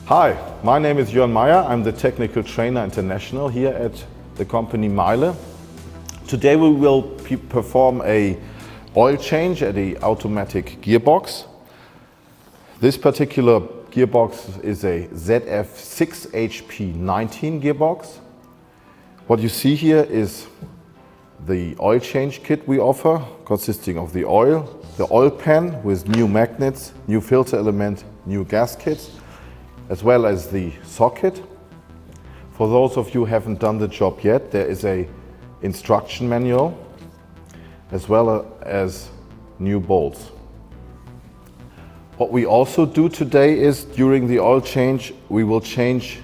Hi, my name is Jörn Meyer. I'm the Technical Trainer International here at the company MEYLE. Today we will perform a oil change at the automatic gearbox. This particular gearbox is a ZF6HP19 gearbox. What you see here is the oil change kit we offer, consisting of the oil pan with new magnets, new filter element, new gaskets, as well as the socket. For those of you who haven't done the job yet, there is an instruction manual as well as new bolts. What we also do today is, during the oil change, we will change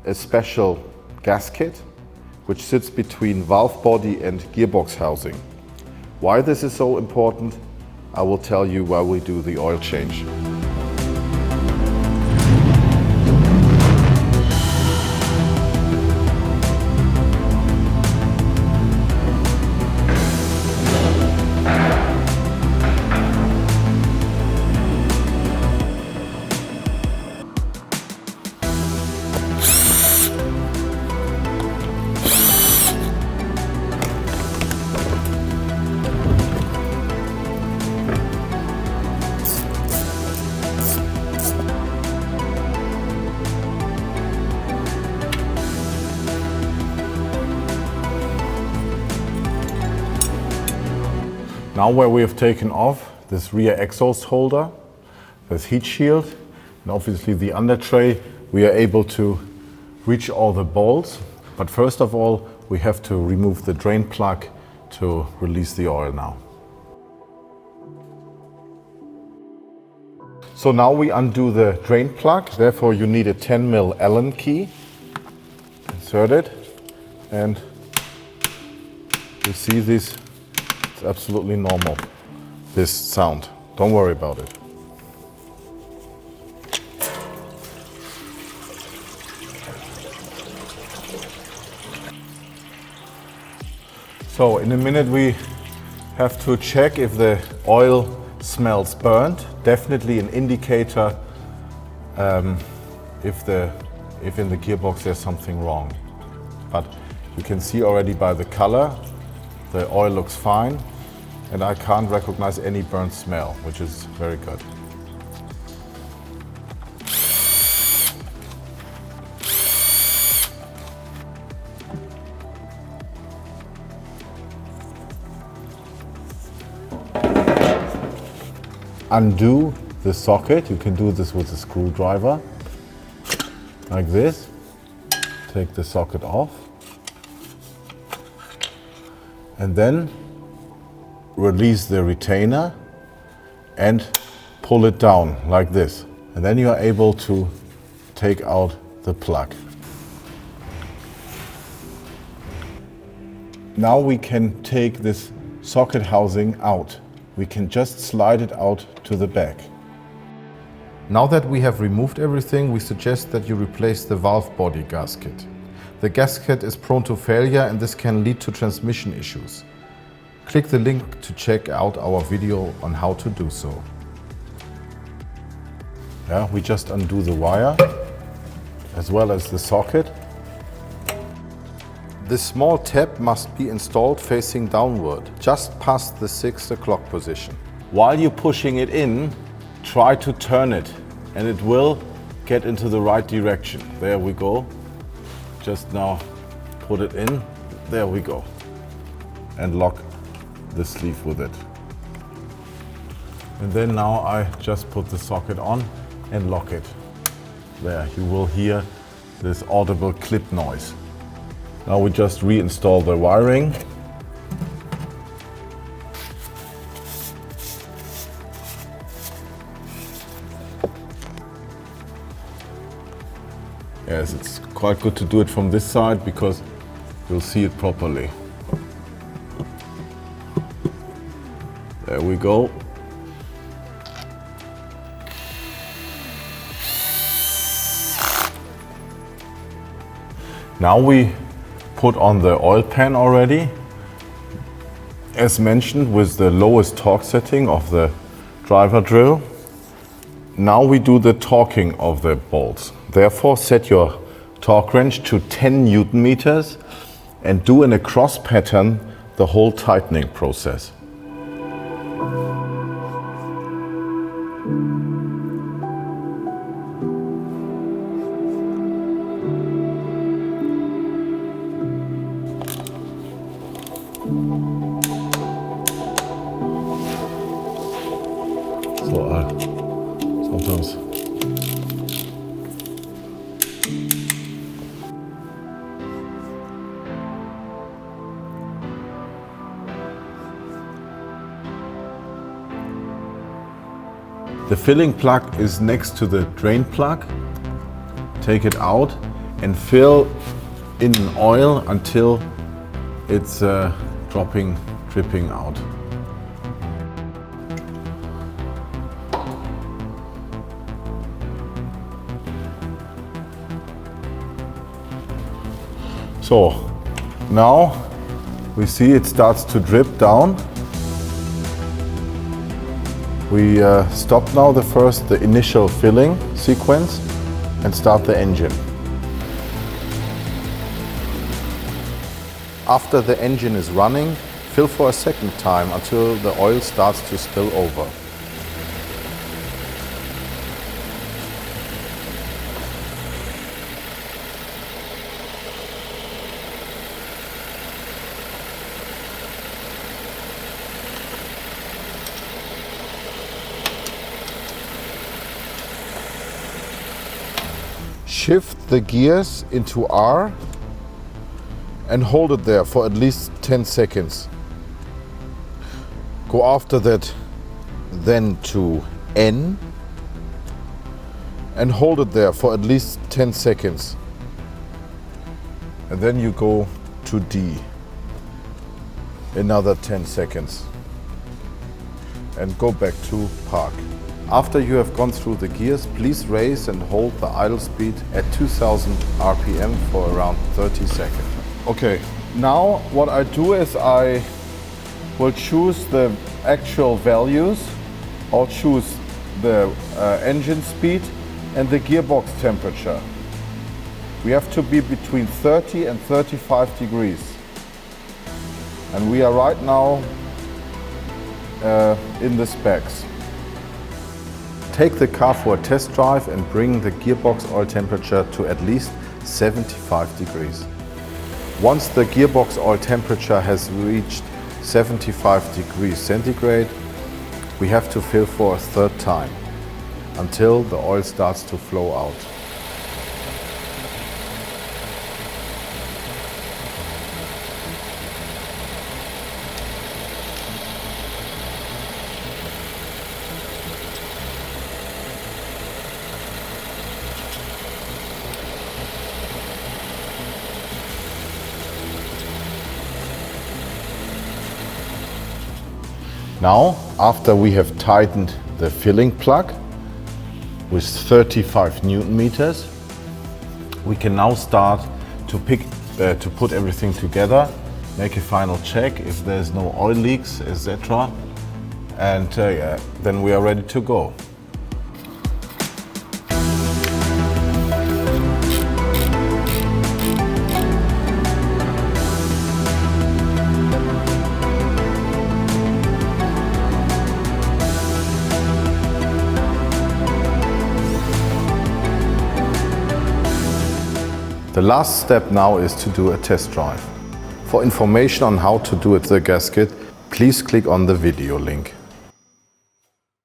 a special gasket which sits between valve body and gearbox housing. Why this is so important, I will tell you while we do the oil change. Now where we have taken off this rear exhaust holder, this heat shield, and obviously the under tray, we are able to reach all the bolts. But first of all, we have to remove the drain plug to release the oil now. So now we undo the drain plug, therefore you need a 10mm Allen key. Insert it, and you see this. It's absolutely normal, this sound. Don't worry about it. So in a minute we have to check if the oil smells burnt. Definitely an indicator if in the gearbox there's something wrong. But you can see already by the color, the oil looks fine, and I can't recognize any burnt smell, which is very good. Undo the socket. You can do this with a screwdriver, like this. Take the socket off. And then release the retainer and pull it down like this. And then you are able to take out the plug. Now we can take this socket housing out. We can just slide it out to the back. Now that we have removed everything, we suggest that you replace the valve body gasket. The gasket is prone to failure and this can lead to transmission issues. Click the link to check out our video on how to do so. Yeah, we just undo the wire as well as the socket. This small tab must be installed facing downward, just past the 6 o'clock position. While you're pushing it in, try to turn it and it will get into the right direction. There we go. Just now put it in, there we go, and lock the sleeve with it. And then now I just put the socket on and lock it. There, you will hear this audible clip noise. Now we just reinstall the wiring. Yes, it's quite good to do it from this side because you'll see it properly. There we go. Now we put on the oil pan already. As mentioned, with the lowest torque setting of the driver drill. Now we do the torquing of the bolts. Therefore, set your torque wrench to 10 Newton meters and do in a cross pattern the whole tightening process. Sometimes the filling plug is next to the drain plug. Take it out and fill in oil until it's dripping out. So now we see it starts to drip down. We stop now the initial filling sequence and start the engine. After the engine is running, fill for a second time until the oil starts to spill over. Shift the gears into R and hold it there for at least 10 seconds. Go after that then to N and hold it there for at least 10 seconds. And then you go to D, another 10 seconds. And go back to park. After you have gone through the gears, please raise and hold the idle speed at 2000 RPM for around 30 seconds. Okay, now what I do is I will choose the actual values. I'll choose the engine speed and the gearbox temperature. We have to be between 30 and 35 degrees. And we are right now in the specs. Take the car for a test drive and bring the gearbox oil temperature to at least 75 degrees. Once the gearbox oil temperature has reached 75 degrees centigrade, we have to fill for a third time until the oil starts to flow out. Now, after we have tightened the filling plug with 35 Newton meters, we can now start to put everything together, make a final check if there's no oil leaks, etc. And then we are ready to go. The last step now is to do a test drive. For information on how to do it with the gasket, please click on the video link.